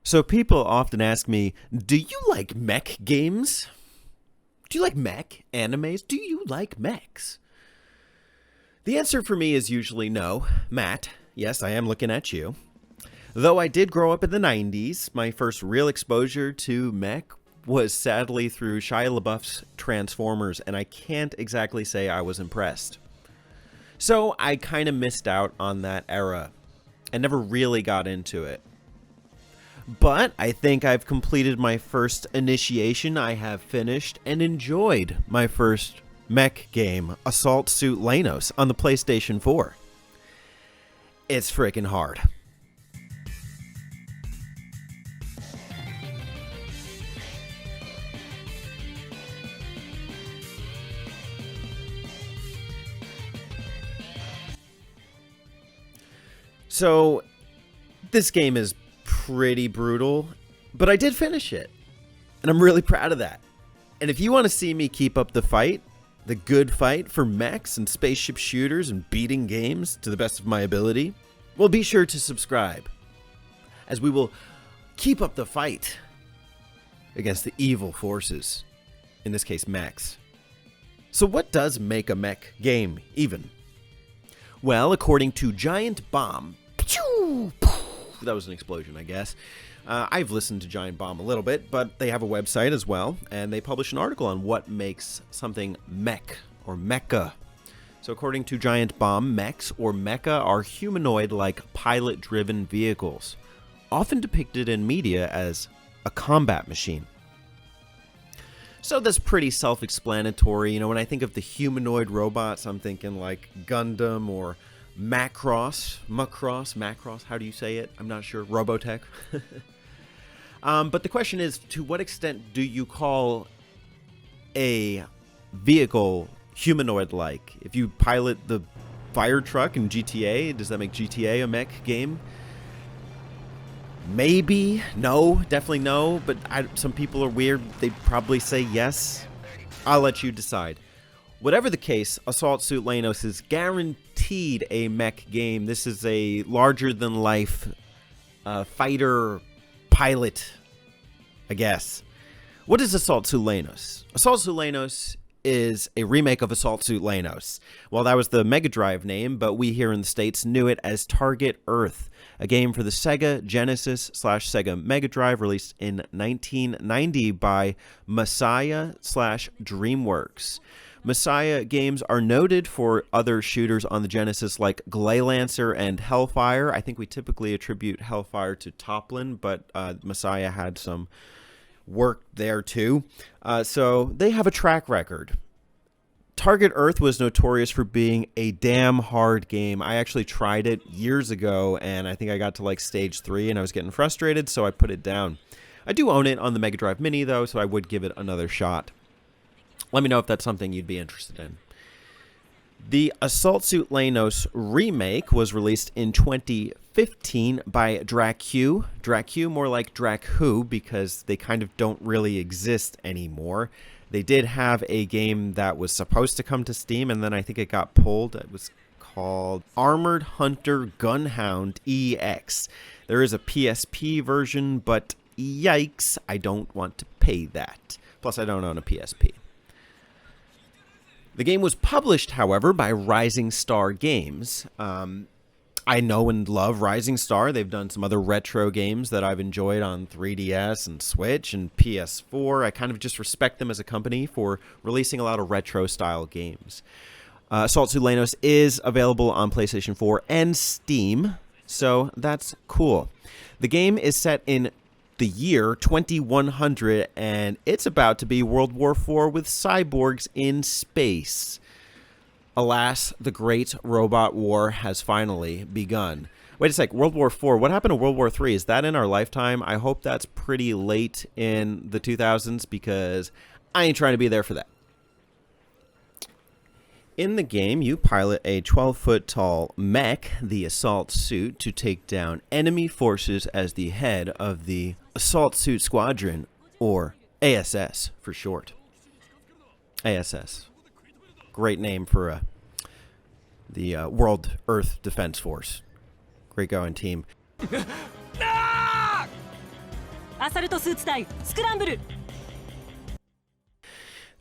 So people often ask me, do you like mech games? Do you like mech animes? Do you like mechs? The answer for me is usually no. Matt, yes, I am looking at you. Though I did grow up in the 90s, my first real exposure to mech was sadly through Shia LaBeouf's Transformers, and I can't exactly say I was impressed. So I kind of missed out on that era and never really got into it. But I think I've completed my first initiation. I have finished and enjoyed my first mech game, Assault Suit Leynos, on the PlayStation 4. It's freaking hard. So, this game is pretty brutal, but I did finish it, and I'm really proud of that. And if you want to see me keep up the fight, the good fight for mechs and spaceship shooters and beating games to the best of my ability, well, be sure to subscribe, as we will keep up the fight against the evil forces, in this case mechs. So what does make a mech game even? Well, according to Giant Bomb, that was an explosion, I guess. I've listened to Giant Bomb a little bit, but they have a website as well, and they publish an article on what makes something mech or mecha. So according to Giant Bomb, mechs or mecha are humanoid-like pilot-driven vehicles, often depicted in media as a combat machine. So that's pretty self-explanatory. You know, when I think of the humanoid robots, I'm thinking like Gundam or Macross, how do you say it? I'm not sure. Robotech. But the question is, to what extent do you call a vehicle humanoid-like? If you pilot the fire truck in GTA, does that make GTA a mech game? Maybe. No. Definitely no. But some people are weird. They'd probably say yes. I'll let you decide. Whatever the case, Assault Suit Leynos is guaranteed a mech game. This is a larger-than-life fighter pilot, I guess. What is Assault Suit Leynos? Assault Suit Leynos is a remake of Assault Suit Leynos. Well, that was the Mega Drive name, but we here in the States knew it as Target Earth, a game for the SEGA Genesis / SEGA Mega Drive released in 1990 by Messiah / DreamWorks. Messiah games are noted for other shooters on the Genesis like Lancer and Hellfire. I think we typically attribute Hellfire to Toplin, but Messiah had some work there too. So they have a track record. Target Earth was notorious for being a damn hard game. I actually tried it years ago, and I think I got to like stage 3, and I was getting frustrated, so I put it down. I do own it on the Mega Drive Mini, though, so I would give it another shot. Let me know if that's something you'd be interested in. The Assault Suit Leynos remake was released in 2015 by Dracue. Dracue, more like Dracue, because they kind of don't really exist anymore. They did have a game that was supposed to come to Steam, and then I think it got pulled. It was called Armored Hunter Gunhound EX. There is a PSP version, but yikes, I don't want to pay that. Plus, I don't own a PSP. The game was published, however, by Rising Star Games. I know and love Rising Star. They've done some other retro games that I've enjoyed on 3DS and Switch and PS4. I kind of just respect them as a company for releasing a lot of retro-style games. Assault Suit Leynos is available on PlayStation 4 and Steam, so that's cool. The game is set in the year 2100, and it's about to be World War IV with cyborgs in space. Alas, the great robot war has finally begun. Wait a sec, World War IV, what happened to World War III? Is that in our lifetime? I hope that's pretty late in the 2000s, because I ain't trying to be there for that. In the game, you pilot a 12-foot-tall mech, the Assault Suit, to take down enemy forces as the head of the Assault Suit Squadron, or ASS for short. ASS. Great name for the World Earth Defense Force. Great going, team. アサルトスーツ隊スクランブル。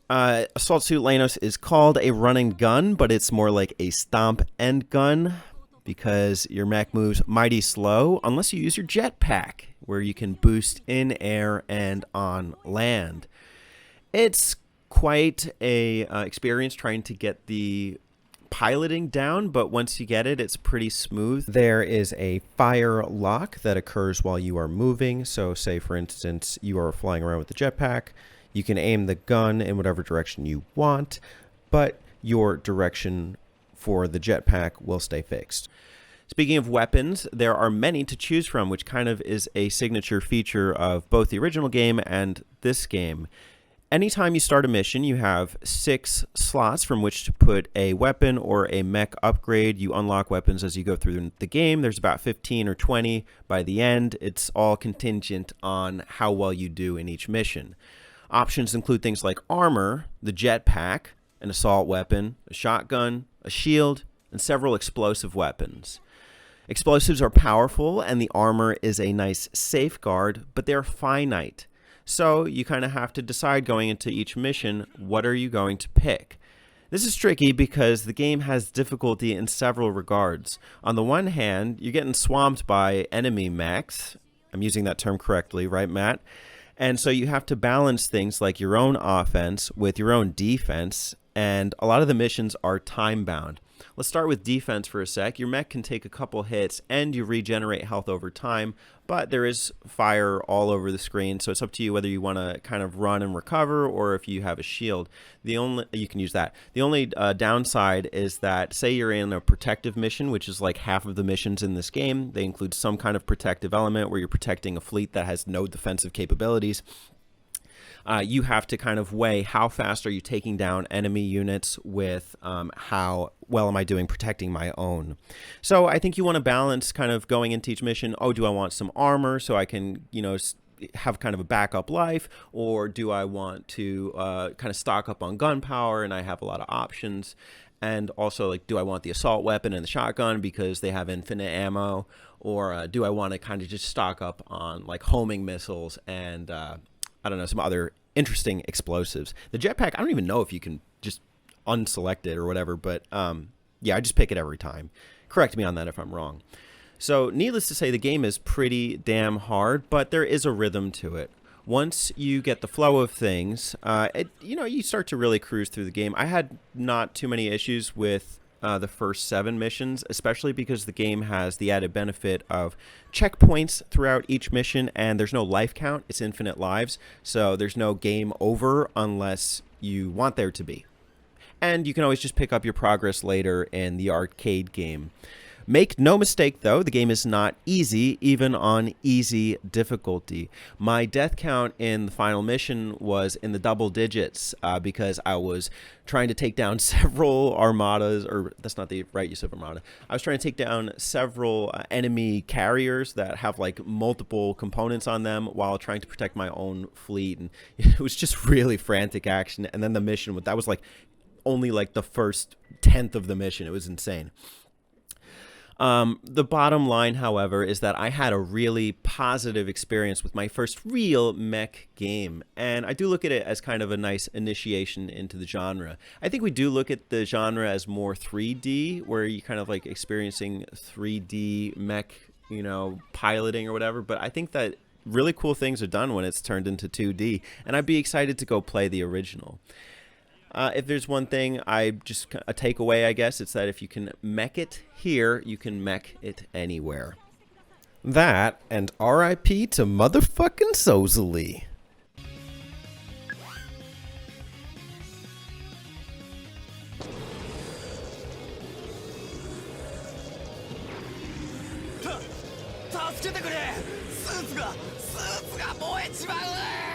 Assault Suit Leynos is called a run and gun, but it's more like a stomp and gun because your mech moves mighty slow unless you use your jetpack, where you can boost in air and on land. It's quite a experience trying to get the piloting down, but once you get it, it's pretty smooth. There is a fire lock that occurs while you are moving. So say, for instance, you are flying around with the jetpack. You can aim the gun in whatever direction you want, but your direction for the jetpack will stay fixed. Speaking of weapons, there are many to choose from, which kind of is a signature feature of both the original game and this game. Anytime you start a mission, you have 6 slots from which to put a weapon or a mech upgrade. You unlock weapons as you go through the game. There's about 15 or 20 by the end. It's all contingent on how well you do in each mission. Options include things like armor, the jetpack, an assault weapon, a shotgun, a shield, and several explosive weapons. Explosives are powerful, and the armor is a nice safeguard, but they're finite. So you kind of have to decide going into each mission, what are you going to pick? This is tricky because the game has difficulty in several regards. On the one hand, you're getting swamped by enemy mechs. I'm using that term correctly, right, Matt? And so you have to balance things like your own offense with your own defense, and a lot of the missions are time-bound. Let's start with defense for a sec. Your mech can take a couple hits and you regenerate health over time, but there is fire all over the screen, so it's up to you whether you want to kind of run and recover or if you have a shield. You can use that. The only downside is that, say you're in a protective mission, which is like half of the missions in this game. They include some kind of protective element where you're protecting a fleet that has no defensive capabilities. You have to kind of weigh how fast are you taking down enemy units with how well am I doing protecting my own. So I think you want to balance kind of going into each mission. Oh, do I want some armor so I can, have kind of a backup life, or do I want to kind of stock up on gunpowder and I have a lot of options? And also, like, do I want the assault weapon and the shotgun because they have infinite ammo, or do I want to kind of just stock up on like homing missiles and I don't know, some other interesting explosives. The jetpack, I don't even know if you can just unselect it or whatever, but yeah, I just pick it every time. Correct me on that if I'm wrong. So needless to say, the game is pretty damn hard, but there is a rhythm to it. Once you get the flow of things, you start to really cruise through the game. I had not too many issues with the first 7 missions, especially because the game has the added benefit of checkpoints throughout each mission, and there's no life count. It's infinite lives, so there's no game over unless you want there to be. And you can always just pick up your progress later in the arcade game. Make no mistake, though, the game is not easy, even on easy difficulty. My death count in the final mission was in the double digits because I was trying to take down several armadas, or that's not the right use of armada. I was trying to take down several enemy carriers that have like multiple components on them while trying to protect my own fleet. And it was just really frantic action. And then the mission, that was like only like the first 10th of the mission. It was insane. The bottom line, however, is that I had a really positive experience with my first real mech game, and I do look at it as kind of a nice initiation into the genre. I think we do look at the genre as more 3D, where you kind of like experiencing 3D mech, piloting or whatever, but I think that really cool things are done when it's turned into 2D, and I'd be excited to go play the original. If there's one thing a takeaway, I guess, it's that if you can mech it here, you can mech it anywhere. That, and RIP to motherfucking Sozily. 助けてくれ。スーツが燃えちまう。